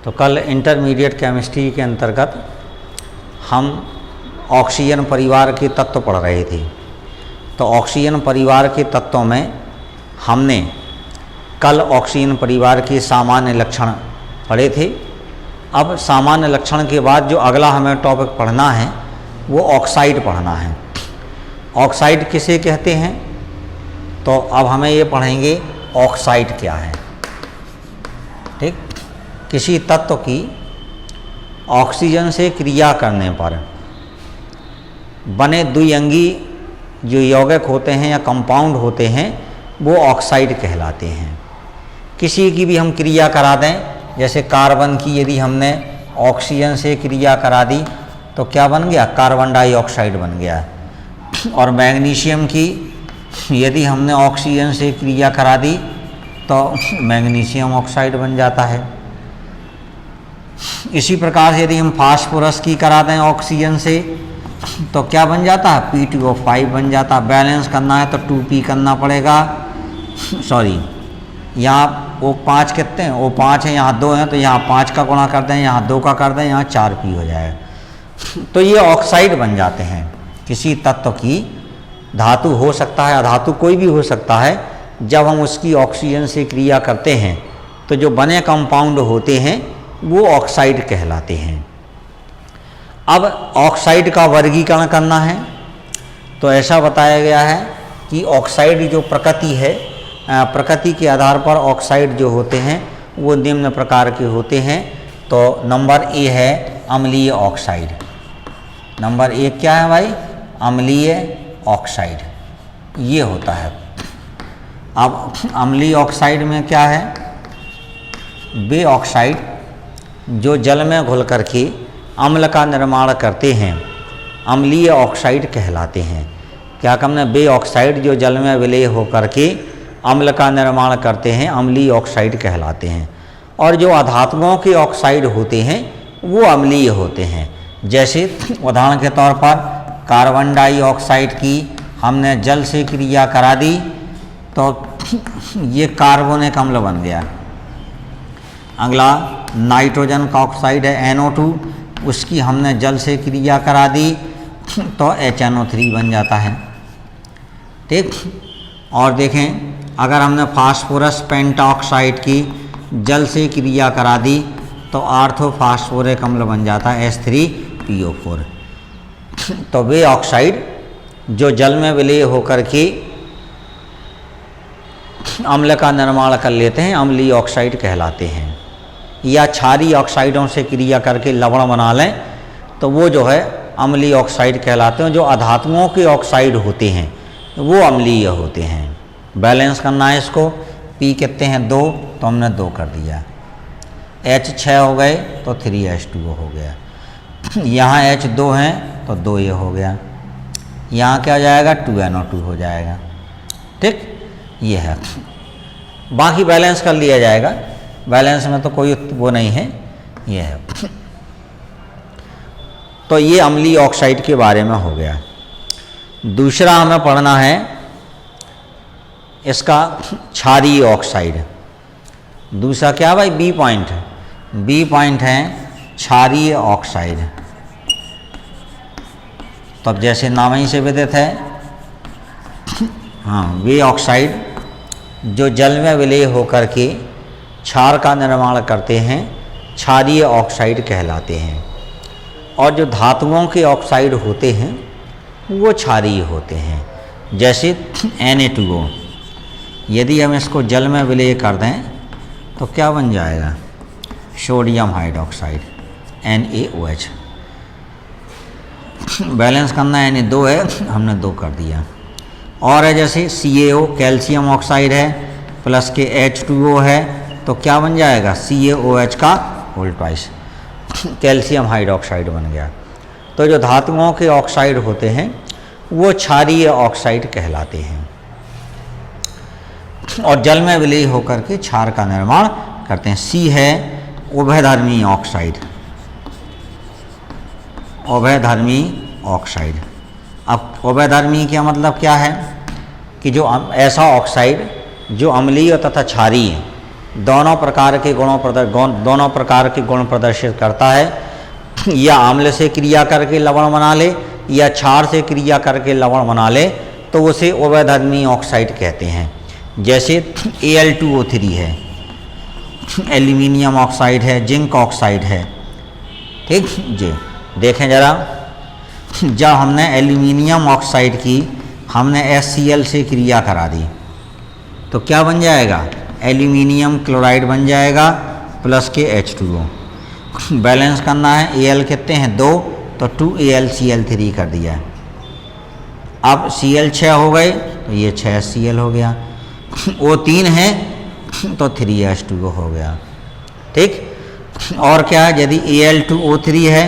तो कल intermediate chemistry के अंतर्गत हम ऑक्सीजन परिवार के तत्व पढ़ रहे थे। तो ऑक्सीजन परिवार के तत्वों में हमने कल ऑक्सीजन परिवार के सामान्य लक्षण पढ़े थे। अब सामान्य लक्षण के बाद जो अगला हमें टॉपिक पढ़ना है वो ऑक्साइड पढ़ना है। ऑक्साइड किसे कहते हैं, तो अब हमें ये पढ़ेंगे ऑक्साइड क्या है। ठीक, किसी तत्व की ऑक्सीजन से क्रिया करने पर बने द्विअंगी जो यौगिक होते हैं या कंपाउंड होते हैं वो ऑक्साइड कहलाते हैं। किसी की भी हम क्रिया करा दें, जैसे कार्बन की यदि हमने ऑक्सीजन से क्रिया करा दी तो क्या बन गया, कार्बन डाइऑक्साइड बन गया। और मैग्नीशियम की यदि हमने ऑक्सीजन से क्रिया करा दी तो मैग्नीशियम ऑक्साइड बन जाता है। इसी प्रकार से यदि हम फास्फोरस की करा दें ऑक्सीजन से तो क्या बन जाता है, P2O5 बन जाता है। बैलेंस करना है तो 2P करना पड़ेगा, सॉरी यहाँ O5 कितने हैं, O5 है, यहाँ 2 हैं तो यहाँ 5 का गुणा कर दें, यहाँ 2 का कर दें, यहाँ 4P हो जाएगा। तो ये ऑक्साइड बन जाते हैं। किसी तत्व की धातु हो सकता है, अधातु कोई भी हो सकता है, जब हम उसकी ऑक्सीजन से क्रिया करते हैं तो जो बने कंपाउंड होते हैं वो ऑक्साइड कहलाते हैं। अब ऑक्साइड का वर्गीकरण करना है तो ऐसा बताया गया है कि ऑक्साइड जो प्रकृति है, प्रकृति के आधार पर ऑक्साइड जो होते हैं वो निम्न प्रकार के होते हैं। तो नंबर ए है अम्लीय ऑक्साइड। नंबर 1 क्या है भाई, अम्लीय ऑक्साइड, ये होता है। अब अम्लीय ऑक्साइड में क्या है, वे ऑक्साइड जो जल में घुल करके अम्ल का निर्माण करते हैं अम्लीय ऑक्साइड कहलाते हैं। क्या कम ने, बे ऑक्साइड जो जल में विलय होकर के अम्ल का निर्माण करते हैं अम्लीय ऑक्साइड कहलाते हैं। और जो अधातुओं के ऑक्साइड होते हैं वो अम्लीय होते हैं। जैसे उदाहरण के तौर पर कार्बन डाइऑक्साइड की हमने जल से क्रिया करा दी तो ये कार्बोनिक अम्ल बन गया। अगला नाइट्रोजन का ऑक्साइड है NO2, उसकी हमने जल से क्रिया करा दी तो HNO3 बन जाता है। ठीक, और देखें अगर हमने फास्फोरस पेंटाऑक्साइड की जल से क्रिया करा दी तो आर्थोफास्फोरिक अम्ल बन जाता है H3PO4। तो वे ऑक्साइड जो जल में विलय होकर के अम्ल का निर्माण कर लेते हैं अम्लीय ऑक्साइड कहलाते हैं। या क्षारीय ऑक्साइडों से क्रिया करके लवण बना लें तो वो जो है अम्लीय ऑक्साइड कहलाते हैं। जो अधातुओं के ऑक्साइड होते हैं वो अम्लीय होते हैं। बैलेंस करना है इसको, P कितने हैं 2 तो हमने 2 कर दिया, H 6 हो गए तो 3H2O हो गया, यहाँ H 2 हैं तो 2 ये हो गया, यहाँ क्या हो जाएगा 2NO2 हो जाएगा। ठीक, ये है। बाकी बैलेंस कर लिया जाएगा, बैलेंस में तो कोई वो नहीं है, ये है। तो ये अम्लीय ऑक्साइड के बारे में हो गया। दूसरा हमें पढ़ना है इसका क्षारीय ऑक्साइड। दूसरा क्या भाई, बी पॉइंट है क्षारीय ऑक्साइड। तो अब जैसे नाम ही से विदित है, हाँ, वे ऑक्साइड जो जल में विलय होकर के क्षार का निर्माण करते हैं क्षारीय ऑक्साइड कहलाते हैं। और जो धातुओं के ऑक्साइड होते हैं वो क्षारीय होते हैं। जैसे Na2O, यदि हम इसको जल में विलय कर दें तो क्या बन जाएगा, सोडियम हाइड्रोक्साइड NaOH। बैलेंस करना है, Na2 है, हमने 2 कर दिया। और है जैसे CaO कैल्शियम ऑक्साइड है प्लस के H2O है तो क्या बन जाएगा, CaOH का होल ट्वाइस, कैल्शियम हाइड्रोक्साइड बन गया। तो जो धातुओं के ऑक्साइड होते हैं वो क्षारीय ऑक्साइड कहलाते हैं और जल में विलय होकर के क्षार का निर्माण करते हैं। C है उभयधर्मी ऑक्साइड, उभयधर्मी ऑक्साइड। अब उभयधर्मी का मतलब क्या है कि जो ऐसा ऑक्साइड जो अम्लीय तथा क्षारीय दोनों प्रकार के गुण प्रदर्शित करता है। या आम्ल से क्रिया करके लवण बना ले या क्षार से क्रिया करके लवण बना ले तो उसे उभयधर्मी ऑक्साइड कहते हैं। जैसे Al2O3 है, एल्यूमिनियम ऑक्साइड है, जिंक ऑक्साइड है। ठीक जी, देखें ज़रा, जब हमने एल्यूमिनियम ऑक्साइड की हमने HCl से क्रिया करा दी तो क्या बन जाएगा, एल्यूमिनियम क्लोराइड बन जाएगा प्लस के H2O। बैलेंस करना है, Al कितने हैं 2 तो 2AlCl3 कर दिया। अब Cl 6 हो गए तो ये 6HCl हो गया, O3 है तो 3H2O हो गया। ठीक, और क्या है, यदि Al2O3 है,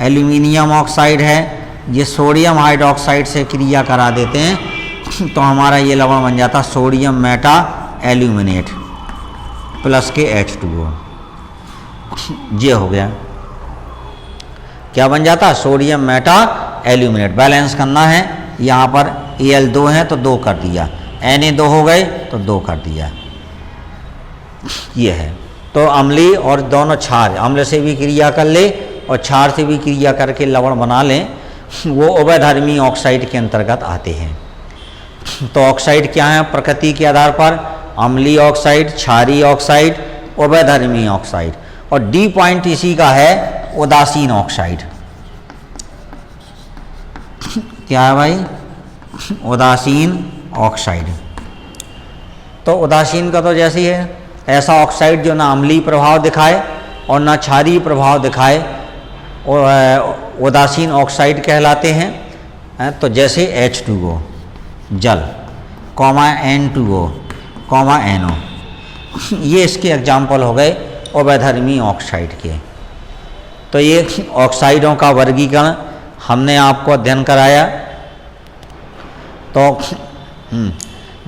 एल्यूमिनियम ऑक्साइड है, ये सोडियम हाइड्रोक्साइड से क्रिया करा देते हैं तो हमारा ये लवण बन जाता सोडियम मेटा एल्यूमिनेट प्लस के H2O। ये हो गया, क्या बन जाता, सोडियम मेटा एल्यूमिनेट। बैलेंस करना है, यहाँ पर Al2 है तो 2 कर दिया, Na2 हो गए तो 2 कर दिया। ये है, तो अम्लीय और दोनों क्षार, अम्ल से भी क्रिया कर ले और क्षार से भी क्रिया करके लवण बना लें, वो उभयधर्मी ऑक्साइड के अंतर्गत आते हैं। तो ऑक्साइड क्या है प्रकृति के आधार पर, अम्लीय ऑक्साइड, क्षारीय ऑक्साइड, उभयधर्मी ऑक्साइड। और डी पॉइंट इसी का है उदासीन ऑक्साइड। क्या है भाई, उदासीन ऑक्साइड। तो उदासीन का तो जैसे ही है, ऐसा ऑक्साइड जो ना अम्लीय प्रभाव दिखाए और ना क्षारीय प्रभाव दिखाए, उदासीन ऑक्साइड कहलाते हैं। तो जैसे H2O जल, N2O, NO, ये इसके एग्जाम्पल हो गए उभयधर्मी ऑक्साइड के। तो ये ऑक्साइडों का वर्गीकरण हमने आपको अध्ययन कराया। तो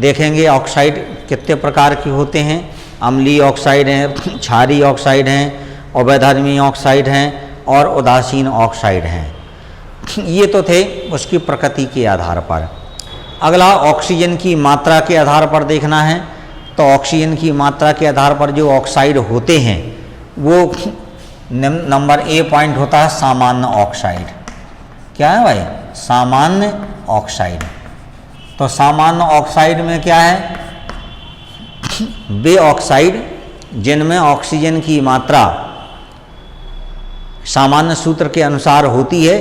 देखेंगे ऑक्साइड कितने प्रकार के होते हैं, अम्लीय ऑक्साइड हैं, क्षारीय ऑक्साइड हैं, उभयधर्मी ऑक्साइड हैं और उदासीन ऑक्साइड हैं। ये तो थे उसकी प्रकृति के आधार पर। अगला ऑक्सीजन की मात्रा के आधार पर देखना है। तो ऑक्सीजन की मात्रा के आधार पर जो ऑक्साइड होते हैं वो नंबर A पॉइंट होता है सामान्य ऑक्साइड। क्या है भाई, सामान्य ऑक्साइड। तो सामान्य ऑक्साइड में क्या है, वे ऑक्साइड जिनमें ऑक्सीजन की मात्रा सामान्य सूत्र के अनुसार होती है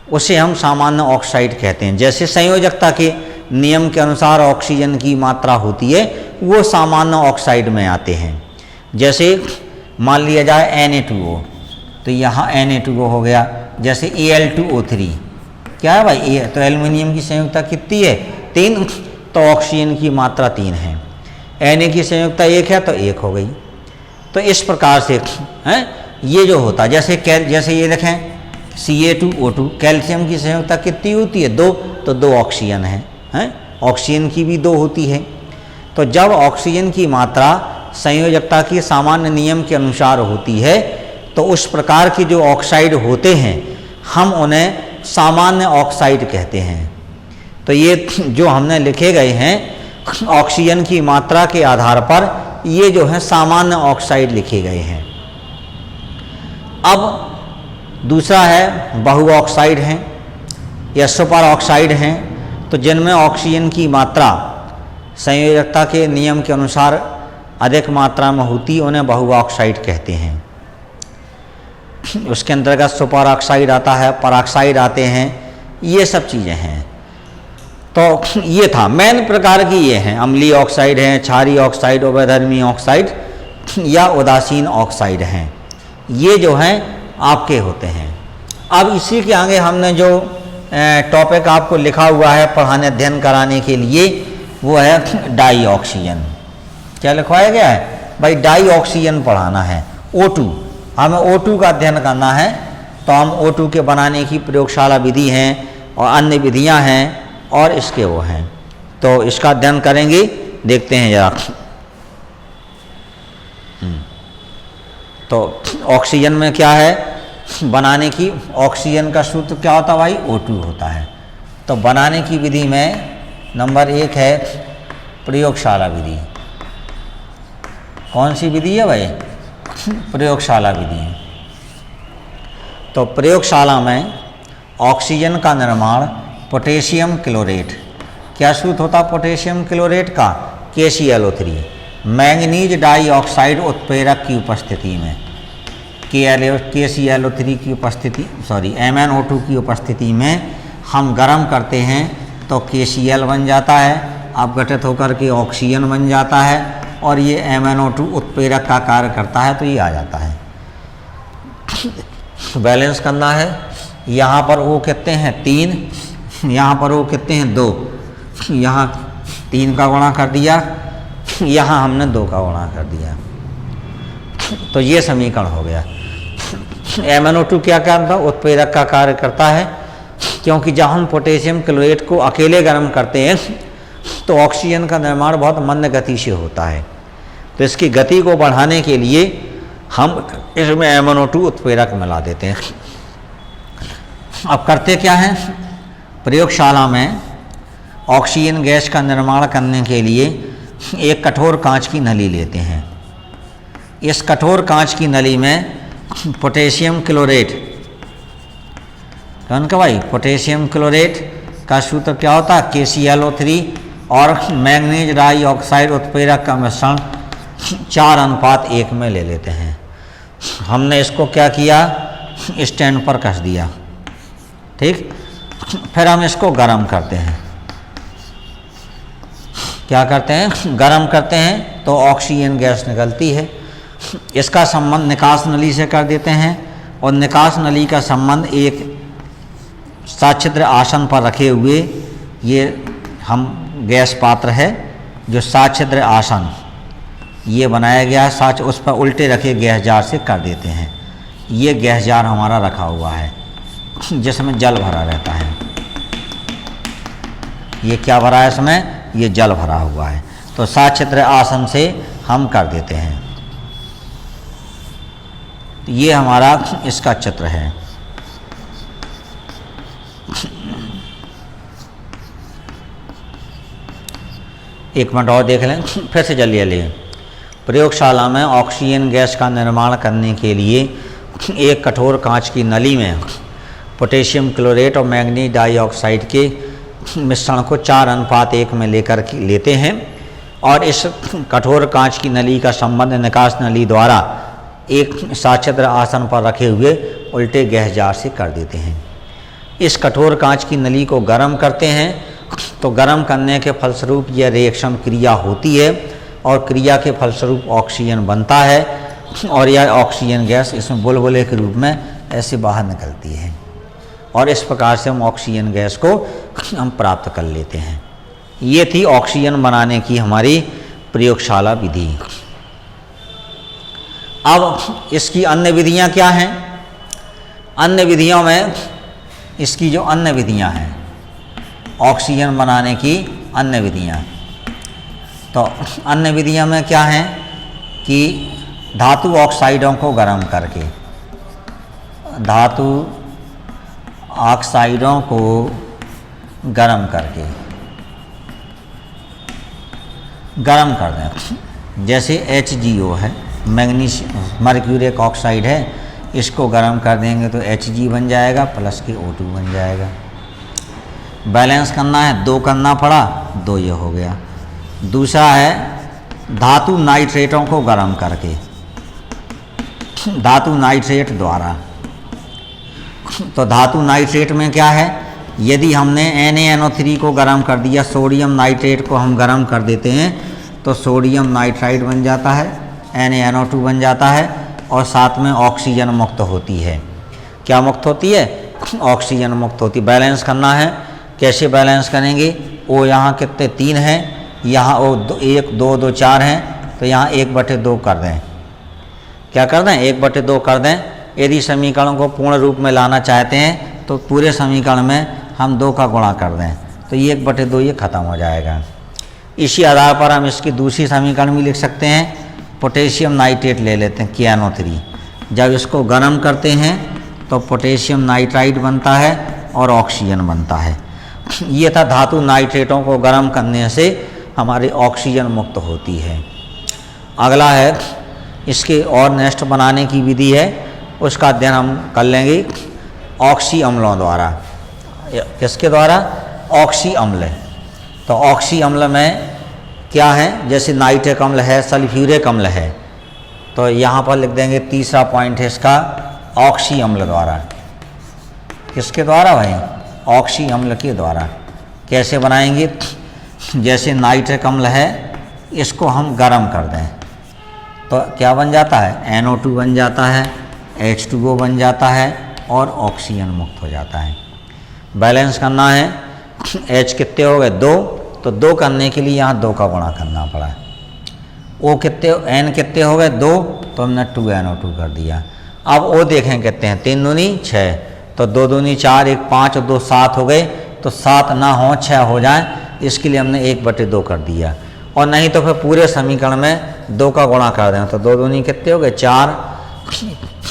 उसे हम सामान्य ऑक्साइड कहते हैं। जैसे संयोजकता के नियम के अनुसार ऑक्सीजन की मात्रा होती है वो सामान्य ऑक्साइड में आते हैं। जैसे मान लिया जाए Na2O, तो यहाँ Na2O हो गया। जैसे Al2O3, क्या है भाई, तो एल्युमिनियम की संयुक्ता कितनी है 3, तो ऑक्सीजन की मात्रा 3 है। Na की संयुक्ता 1 है तो 1 हो गई। तो इस प्रकार से हैं ये जो होता है, जैसे ये देखें Ca2O2, कैल्शियम की संयुक्ता कितनी होती है 2, तो 2 ऑक्सीजन है, ऑक्सीजन की भी 2 होती है। तो जब ऑक्सीजन की मात्रा संयोजकता के सामान्य नियम के अनुसार होती है तो उस प्रकार के जो ऑक्साइड होते हैं हम उन्हें सामान्य ऑक्साइड कहते हैं। तो ये जो हमने लिखे गए हैं ऑक्सीजन की मात्रा के आधार पर ये जो है सामान्य ऑक्साइड लिखे गए हैं। अब दूसरा है बहु ऑक्साइड हैं या सुपर ऑक्साइड हैं। तो जिनमें ऑक्सीजन की मात्रा संयोजकता के नियम के अनुसार अधिक मात्रा में होती उन्हें बहु ऑक्साइड कहते हैं। उसके अंतर्गत सुपर ऑक्साइड आता है, परऑक्साइड आते हैं, ये सब चीज़ें हैं। तो ये था मेन प्रकार की, ये हैं अम्लीय ऑक्साइड हैं, क्षारीय ऑक्साइड, उभयधर्मी ऑक्साइड या उदासीन ऑक्साइड हैं। ये जो हैं आपके होते हैं। अब इसी के आगे हमने जो टॉपिक आपको लिखा हुआ है पढ़ाने अध्ययन कराने के लिए वो है डाई ऑक्सीजन। क्या लिखवाया गया है भाई, डाई ऑक्सीजन पढ़ाना है। O2, हमें O2 का अध्ययन करना है। तो हम O2 के बनाने की प्रयोगशाला विधि हैं और अन्य विधियां हैं और इसके वो हैं, तो इसका अध्ययन करेंगे। देखते हैं जरा। तो ऑक्सीजन में क्या है बनाने की, ऑक्सीजन का सूत्र क्या होता है भाई, O2 होता है। तो बनाने की विधि में नंबर 1 है प्रयोगशाला विधि। कौन सी विधि है भाई? प्रयोगशाला विधि है। तो प्रयोगशाला में ऑक्सीजन का निर्माण पोटेशियम क्लोरेट, क्या सूत्र होता पोटेशियम क्लोरेट का? KClO3, मैंगनीज डाइऑक्साइड उत्प्रेरक की उपस्थिति में, KClO3 की उपस्थिति MnO2 की उपस्थिति में हम गर्म करते हैं तो KCl बन जाता है, अपघटित होकर के ऑक्सीजन बन जाता है और ये MnO2 उत्प्रेरक का कार्य करता है, तो ये आ जाता है। बैलेंस करना है, यहाँ पर O कितने हैं 3, यहाँ पर O कितने हैं 2, यहाँ 3 का गुणा कर दिया, यहाँ हमने 2 का गुणा कर दिया, तो ये समीकरण हो गया। MnO2 क्या करता है? उत्प्रेरक का कार्य करता है, क्योंकि जब हम पोटेशियम क्लोरेट को अकेले गर्म करते हैं तो ऑक्सीजन का निर्माण बहुत मंद गति से होता है, तो इसकी गति को बढ़ाने के लिए हम इसमें MnO2 उत्प्रेरक मिला देते हैं। अब करते क्या हैं? प्रयोगशाला में ऑक्सीजन गैस का निर्माण करने के लिए एक कठोर कांच की नली लेते हैं। इस कठोर कांच की नली में पोटेशियम क्लोरेट, कौन का भाई? पोटेशियम क्लोरेट का सूत्र क्या होता है? KClO3 और मैंगनीज डाइऑक्साइड उत्प्रेरक का मिश्रण 4:1 में ले लेते हैं। हमने इसको क्या किया? स्टैंड पर कस दिया, ठीक। फिर हम इसको गर्म करते हैं। क्या करते हैं? गर्म करते हैं तो ऑक्सीजन गैस निकलती है। इसका संबंध निकास नली से कर देते हैं और निकास नली का संबंध एक सच्छिद्र आसन पर रखे हुए, ये हम गैस पात्र है जो सच्छिद्र आसन ये बनाया गया है, उस पर उल्टे रखे गैस जार से कर देते हैं। ये गैस जार हमारा रखा हुआ है जिसमें जल भरा रहता है। ये क्या भरा है इसमें? ये जल भरा हुआ है। तो सच्छिद्र आसन से हम कर देते हैं। ये हमारा इसका चित्र है। एक मिनट और देख लें, फिर से जल्दी जल्दी। प्रयोगशाला में ऑक्सीजन गैस का निर्माण करने के लिए एक कठोर कांच की नली में पोटेशियम क्लोरेट और मैंगनीज डाइऑक्साइड के मिश्रण को 4:1 में लेते हैं और इस कठोर कांच की नली का संबंध निकास नली द्वारा एक सच्छिद्र आसन पर रखे हुए उल्टे गैस जार से कर देते हैं। इस कठोर कांच की नली को गर्म करते हैं तो गर्म करने के फलस्वरूप यह रिएक्शन क्रिया होती है और क्रिया के फलस्वरूप ऑक्सीजन बनता है और यह ऑक्सीजन गैस इसमें बुलबुले के रूप में ऐसे बाहर निकलती है और इस प्रकार से हम ऑक्सीजन गैस को हम प्राप्त कर लेते हैं। ये थी ऑक्सीजन बनाने की हमारी प्रयोगशाला विधि। अब इसकी अन्य विधियां क्या हैं? अन्य विधियों में इसकी जो अन्य विधियां हैं ऑक्सीजन बनाने की अन्य विधियां, तो अन्य विधियां में क्या हैं कि धातु ऑक्साइडों को गर्म करके, धातु ऑक्साइडों को गर्म करके गर्म कर दें। जैसे HgO है, मैग्नीशियम मर्क्यूरिक ऑक्साइड है, इसको गर्म कर देंगे तो Hg बन जाएगा प्लस के O2 बन जाएगा। बैलेंस करना है, 2 करना पड़ा, 2 ये हो गया। दूसरा है धातु नाइट्रेटों को गर्म करके, धातु नाइट्रेट द्वारा। तो धातु नाइट्रेट में क्या है? यदि हमने NaNO3 को गर्म कर दिया, सोडियम नाइट्रेट को हम गर्म कर देते हैं तो सोडियम नाइट्राइड बन जाता है, NaNO2 बन जाता है और साथ में ऑक्सीजन मुक्त होती है। क्या मुक्त होती है? ऑक्सीजन मुक्त होती। बैलेंस करना है, कैसे बैलेंस करेंगे? O यहाँ कितने 3 हैं, यहाँ O 1 2 2 4 हैं, तो यहाँ 1/2 कर दें। क्या कर दें? 1/2 कर दें। यदि समीकरण को पूर्ण रूप में लाना चाहते हैं तो पूरे समीकरण में हम 2 का गुणा कर दें तो ये 1/2 ये खत्म हो जाएगा। इसी आधार पर हम इसकी दूसरी समीकरण भी लिख सकते हैं। पोटेशियम नाइट्रेट ले लेते हैं KNO3। जब इसको गर्म करते हैं तो पोटेशियम नाइट्राइड बनता है और ऑक्सीजन बनता है। ये था धातु नाइट्रेटों को गर्म करने से हमारी ऑक्सीजन मुक्त होती है। अगला है इसके और नेक्स्ट बनाने की विधि है, उसका अध्ययन हम कर लेंगे ऑक्सी अम्लों द्वारा। किसके द्वारा? ऑक्सी अम्ल। तो ऑक्सी अम्ल में क्या है, जैसे नाइट्रिक अम्ल है, सल्फ्यूरिक अम्ल है, तो यहाँ पर लिख देंगे तीसरा पॉइंट है इसका ऑक्सी अम्ल द्वारा। किसके द्वारा भाई? ऑक्सी अम्ल के द्वारा। कैसे बनाएंगे? जैसे नाइट्रिक अम्ल है, इसको हम गर्म कर दें तो क्या बन जाता है? NO2 बन जाता है, H2O बन जाता है और ऑक्सीजन मुक्त हो जाता है। बैलेंस करना है, H कितने हो गए? 2, तो 2 करने के लिए यहाँ 2 का गुणा करना पड़ा। O कितने, N कितने हो गए? 2, तो हमने 2NO2 कर दिया। अब O देखें कितने हैं? 3 दूनी 6, तो 2 दूनी 4, 1 5 और 2 7 हो गए, तो 7 ना हो 6 हो जाए, इसके लिए हमने 1/2 कर दिया। और नहीं तो फिर पूरे समीकरण में 2 का गुणा कर दें, तो 2 दूनी कितने हो गए? 4,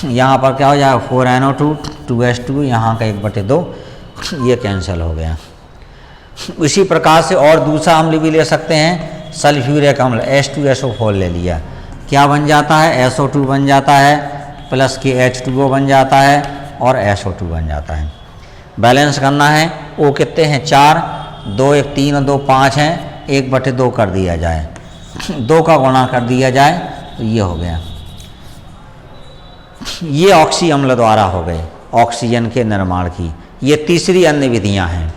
यहाँ पर क्या हो जाएगा? 4NO2, 2H2, यहाँ का 1/2, ये कैंसिल हो गया। इसी प्रकार से और दूसरा अम्ल भी ले सकते हैं, सल्फ्यूरिक अम्ल, H2SO4 ले लिया, क्या बन जाता है? SO2 बन जाता है, प्लस के H2O बन जाता है और SO2 बन जाता है। बैलेंस करना है, O कितने हैं? 4, 2 1 3 और 2 5 हैं, 1/2 कर दिया जाए, 2 का गुणा कर दिया जाए, तो ये हो गया। ये ऑक्सी अम्ल द्वारा हो गए ऑक्सीजन के निर्माण की। ये तीसरी अन्य विधियां हैं।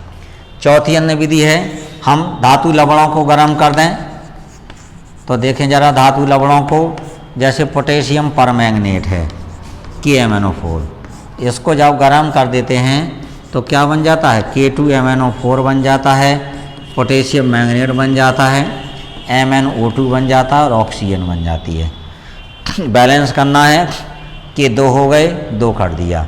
चौथी अन्य विधि है, हम धातु लवणों को गर्म कर दें। तो देखें जरा धातु लवणों को, जैसे पोटेशियम परमैंगनेट है KMnO4, इसको जब गर्म कर देते हैं तो क्या बन जाता है? K2MnO4 बन जाता है, पोटेशियम मैंगनेट बन जाता है, MnO2 बन जाता है और ऑक्सीजन बन जाती है। बैलेंस करना है कि 2 हो गए, 2 कर दिया,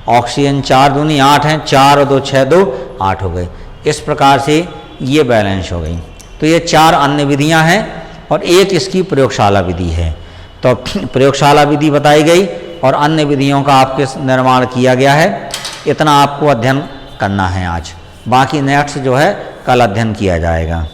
ऑक्सीजन 4 दूनी 8 हैं, 4 और 2 6, 2 8 हो गए। इस प्रकार से ये बैलेंस हो गई। तो ये 4 अन्य विधियां हैं और एक इसकी प्रयोगशाला विधि है। तो प्रयोगशाला विधि बताई गई और अन्य विधियों का आपके निर्माण किया गया है। इतना आपको अध्ययन करना है आज, बाकी नेक्स्ट जो है कल अध्ययन किया जाएगा।